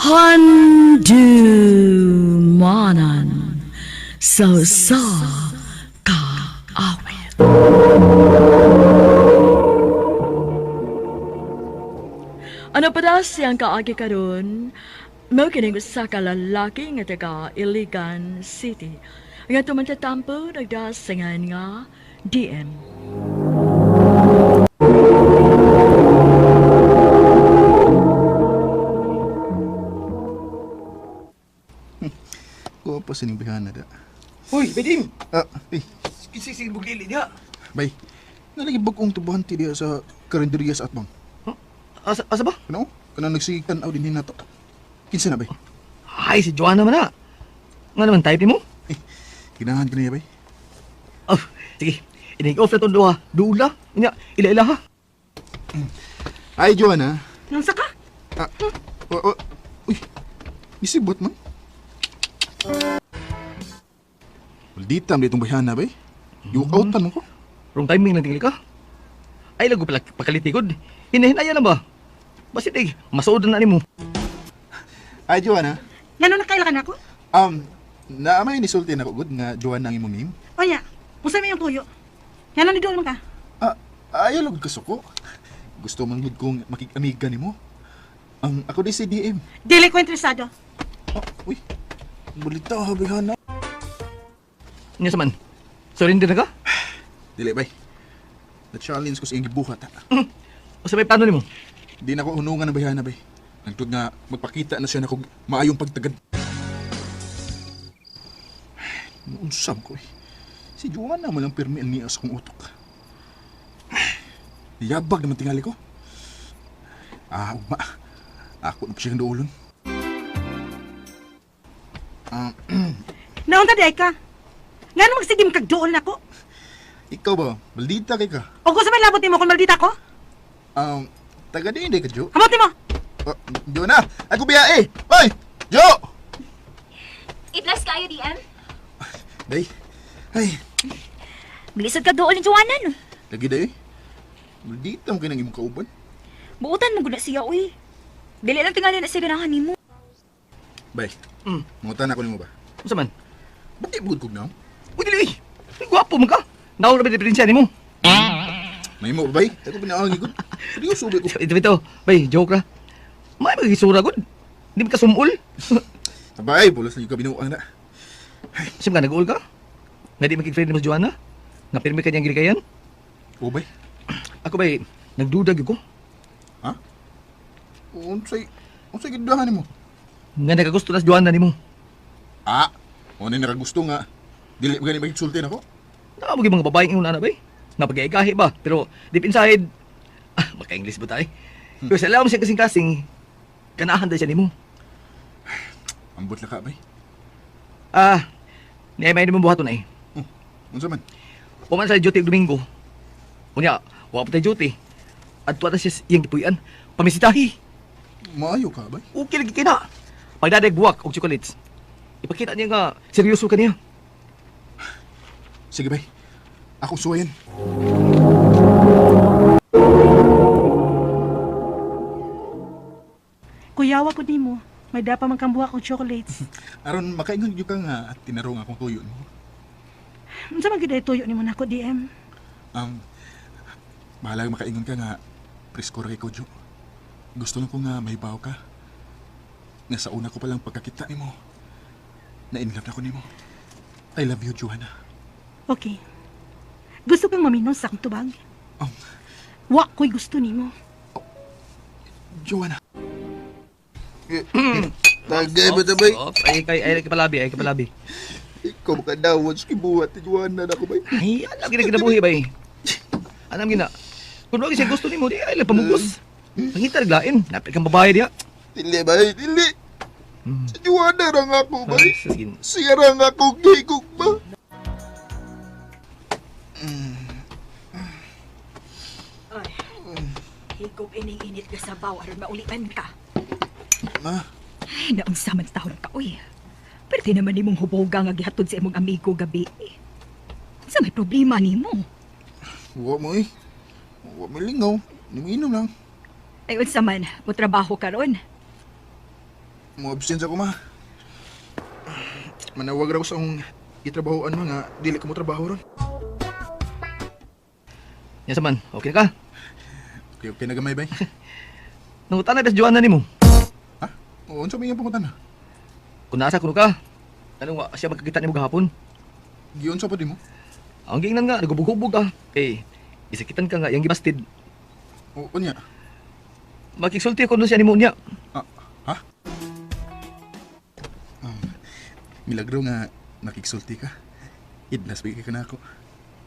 Handumanan sa kaawit. Ano pa daw siyang kaagi karon? Mao kining usa ka lalaki nga taga Iligan City. Nga tumantatampo nagdasingan nga DM. Ko pa sining bihana da. Hoy, Bedim! Ay, Kisisig bugili niya. bay. Nalagi bagong tubuhan ti diya sa karinderiya sa atbang. Huh? Asa ba? Ano? Kana nagsigitan aw din hinato. Kinsa na bay? Ay, si Joanna man na. Nga naman, type mo? Ginahan ka niya bay? Oh, sige. Inig-off na itong duha. Dula. Ila-ila ha. Ay, Joanna. Nang saka? Uy, isibot man. Maldita mo ditong bihana bay. Yung outan mo ko. Wrong timing lang tingli ka. Ay, lago pala pakalitigod. Hinahinaya na ba? Basit masuod na ni mo. Ay, Joanna. Ngano nakailakan ako? Naamay ni sulti na ko good nga Joanna ang imong name. Oya, musa may yung tuyo. Ngano ni doon man ka? Ayaw lang gusto ko. Gusto man gud kong makikamiga nimo. Ako di si DM. Dili ko interesado. Uy. Bulita ha bihana. Nga saman. Surrender na ka? Dili bay. Na-challenge ko sa iyong gibuhat ha. O sabay plano ni mo? Di na ko hunungan ng bihana bay. Nagtud nga magpakita na siya na kog maayong pagtagad. Unsam ko eh. Si Joanna mo lang pirmi ang niya sa kong utok. Yabag naman tingali ko. Ugma. Ako na pa siyang doolon. Naunta di ka. Ngano magsigim kag dool nako? Ikaw ba? Maldita kay ka? O ko sa may labot nimo kung maldita ko? Taga di hindi ka, Jo. Hamot nimo. Jo na! Ako biya eh! Hoy! Jo! I-bless kayo, DM. Day. Ay. Bilisod ka doon ni Joanna, no? Lagi day. Maldita mo kayo ng imong kauban. Buutan mo guna siya, uy. Dili lang tingali na siya ganahan ni mo. Bay. Mangutan ako nimo ba? O saman? Ba't di bugod kog na? Uy, dili. Ay, gwapo mo ka. Naon na ba diferensya ni mo? May mo ba bay? Ako pinaangi ko. Seryoso ba ko? Ito. Bay, joke ra. May magisura gud. Di mo ka sumul. Abay, bulas na yung kabinuang na. Sim ka, nag-uul ka? Nga di makik-friend mo sa Joanna? Nga pirmi ka niyang ginikayan? O bay? Ako bay, nagdudag ko. Ha? Unsay gidahan mo? Nga nagagusto na sa Joanna ni mo. O na nakagusto nga. Dili ba gani magigsulti na ko? Nakabagi mga babaeng yung nana bay. Napag-igahi ba? Pero deep inside, maka-English ba tayo? Pero sa alam siya kasing-kasing, kanahan tayo siya ni mo. Ambot la ka bay? Niyay may naman buhaton eh. Unsa man? Puman sa duty Domingo. Kunya, wala pa tayo duty. At tuwa na siya iyang kipuyan. Pamisitahi. Maayo ka bay? Okay lagi kina. Pagdadag buwak o chocolates. Ipakita niya nga, seryoso ka niya. Sige bay. Ako suwayan. Kuyawa ko nimo. May dapa man kang buhak og chocolates. Aron makaingon gyud ka nga at tinarong akong tuyo no. Unsa man gid tuyo nimo nako DM? Bahala makaingon ka nga presko ra kay ko, Jo. Gusto lang ko nga mahibaw ka. Nga sa una ko palang pagkakita nimo. Na-inlove na ko nimo. I love you, Joanna. Okay. Gusto kang maminos sa akong tubag? Wa ko'y gusto nimo. Joanna. Tagay ba tabay? Ay kapalabi. Ikaw makadawad sa kibuhat ni Joanna na ko bay. Ay, alam gina-ginabuhi ba eh. Alam gina. Kung wag siya gusto ni mo, di ay lang pamugos. Pangita naglain, napit kang babae diya. Dili bay, dili. Si Joanna ra nga ako bay. Sige. Siya ra nga ako gigog ba? Higog ining-init ka sa baw aron maulian ka. Ma, Ay, naunsa man taon ka, uy. Pwede naman nimong huboga nga gihatod sa imong amigo gabi. Sa may problema nimo? huwag mo eh. Huwag mo lingaw. Inom lang. Ay, unsa man, mo trabaho ka ron. Mo absensya ko, ma. Manawag raw sa akong itrabahoan mo nga dili ka mo trabaho ron. Yan saman, okay na ka? Okay na gamay, bay. Nangutan na Joanna ni mo. Ha? Oo, unsa may iyang pangutan na? Kung nasa kuno ka, anong wa siya magkakita ni mo gahapon? Giyon sa pa di mo? Ang gingnan nga, nagubog-hubog ka. Eh, isakitan ka nga, yung gibastid. Oo, kunya. Makiksulti ko doon siya ni mo niya. Ah, ha? Milagro nga nakiksulti ka. Idlas bigay ka na ako.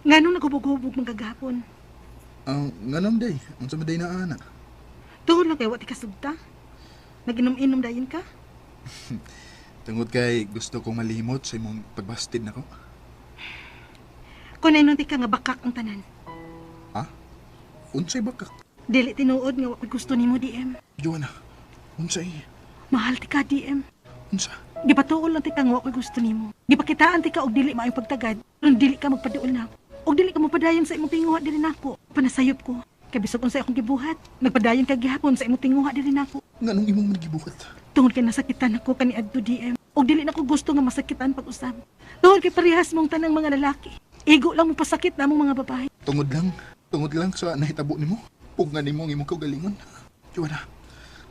Nga nung nagubog-hubog mga gagapon. Nganom day. Ang sa maday na ana. Tuhod lang kayo, wati kasugta. Naginom-inom dayon ka. Tungod kay gusto kong malimot sa imong pagbastid na ko. Kung nainon ka nga bakak ang tanan. Ha? Unsay bakak? Dili tinuod nga wako'y gusto nimo DM. Joanna, unsay? Mahal ti ka DM. Unsa? Gipatuol lang ti ka nga wako'y gusto nimo. Gipakitaan ti ka og dili maayong pagtagad. Ron dili ka magpaduol na. Og dili ka mapadayon sa imong tinguha diri nako. Panasayop ko. Kay bisag unsay akong gibuhat. Nagpadayon ka gihapon sa imong tinguha diri nako. Nganong imong manigibuhat? Tungod kay nasakitan ako kaniadto DM. Og dili nako gusto nga masakitan pag-usab. Tungod kay parehas mong tanang mga lalaki. Igo lang mo pasakit namong mga babae. Tungod lang sa nahitabo nimo. Ug nga nimo ang imong kaugalingon. Joanna,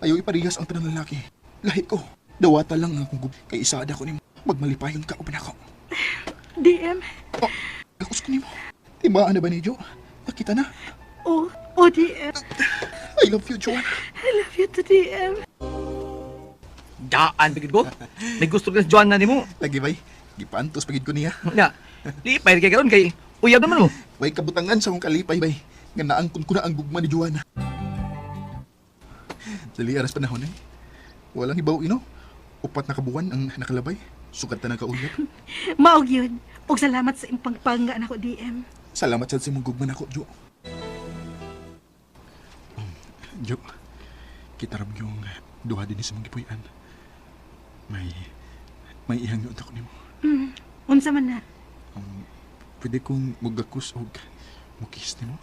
ayaw iparihas ang tanang lalaki. Lahi ko. Dawata lang akong kay isaada ko nimo. Magmalipayon ka uban ako. DM. Oh, gakos ko nimo. Tibaan na ba ni Jo? Nakita na. Oh, DM. I love you, Joanna. I love you to DM. Daan, bigid ko. May gusto ka sa Joanna ni mo. Lagi bay. Gipantos pagid ko niya. Nga, di pa kay karon kay uyab naman mo. Way kabutangan sa akong kalipay bay. Nga naangkon ko na ang gugma ni Joanna. Dali aras panahon eh. Walang ibaw ino. Upat na kabuwan ang nakalabay. Sukat na nakauyab. Maog yun. Og salamat sa imong pangpanga nako DM. Salamat sa imong gugma nako, Jo. Jo, kita ram yung duha din sa mong gipuy-an. May ihang yun ako nimo. Unsa man na? Pwede kong mugakus o mukis nimo?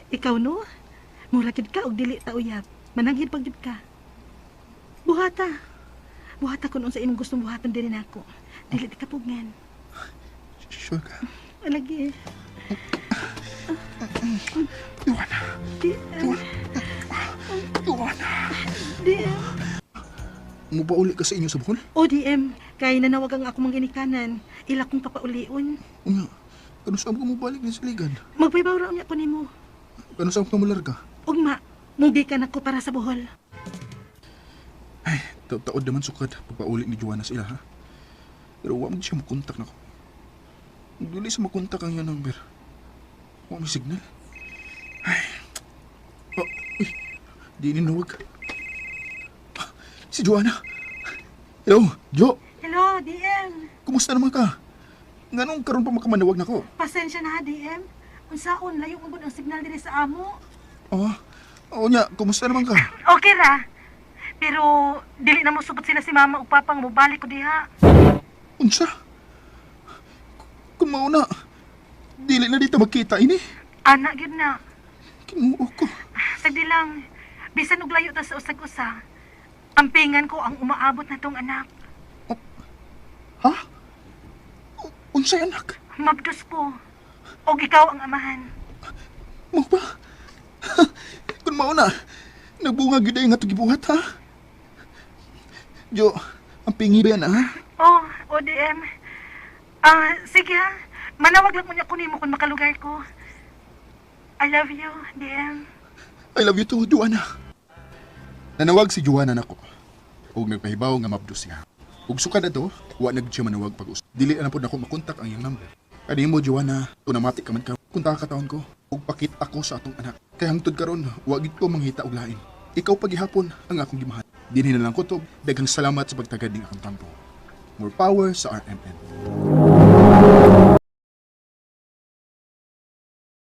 Ikaw no? Muragid ka og dili ta uyab. Mananghid pagyud ka. Buhata. Buhata kun unsa imong gustong buhatan diri nako. Dili ti kapugngan. Sure ka? Alagi. Joanna! DM. Joanna! DM. Mupauli ka sa inyo sa bukol? O DM. Kay nanawagan ako mga ginikanan. Ila kong papaulion. Nga, kano saan ka mubalik ni saligan? Magpaybaw ra niya ko nimo. Kano saan ka malarga? Ugma, mugi ka nako para sa buhol. Ay, taod naman sukad pagpauli ni Joanna sa ila, ha? Pero huwag mo siya makontak na ko. Dili sa makontak ang iyong number. Huwag may signal. Ay. Oh, uy, di ninawag. Si Joanna. Hello, Jo. Hello, DM. Kumusta naman ka? Nganong karon pa makamanawag na ko? Pasensya na ha, DM. Unsaon, layo mo ang signal diri sa amo. Oo niya, kumusta naman ka? Okay ra. Pero, dili na mo subot sila si mama ug papang mo balik ko diha. Unsa? Kung mauna, dili na dito magkita ini. Anak gyud na. Kinuo ko. Sagdi lang. Bisan og layo ta sa usag-usa. Ampingan ko ang umaabot na tong anak. Ha? Unsay anak? Mabdos ko. Og ikaw ang amahan. Mo ba? Kung mauna, nagbunga gyud ay nga to gibuhat, ha? Jo, ang pingi ba yan, ha? Oh, ODM. Sige ha. Manawag lang mo niya kunin mo kung makalugar ko. I love you, DM. I love you too, Joanna. Nanawag si Joanna nako. Ug nagpahibaw nga mabdos siya. Ug sukad ato, wa nagsiya manawag pag-usap. Dili na pod nako makontak ang iyang number. Kani mo Joanna, tunamatik ka man ka. Kunta ka taon ko, ug pakit ako sa atong anak. Kay hangtod karon, wa gid ko manghita og lain. Ikaw pagihapon ang akong gimahal. Dinhi na lang ko to. Daghang salamat sa pagtagad ning akong tampo. More power sa RMN.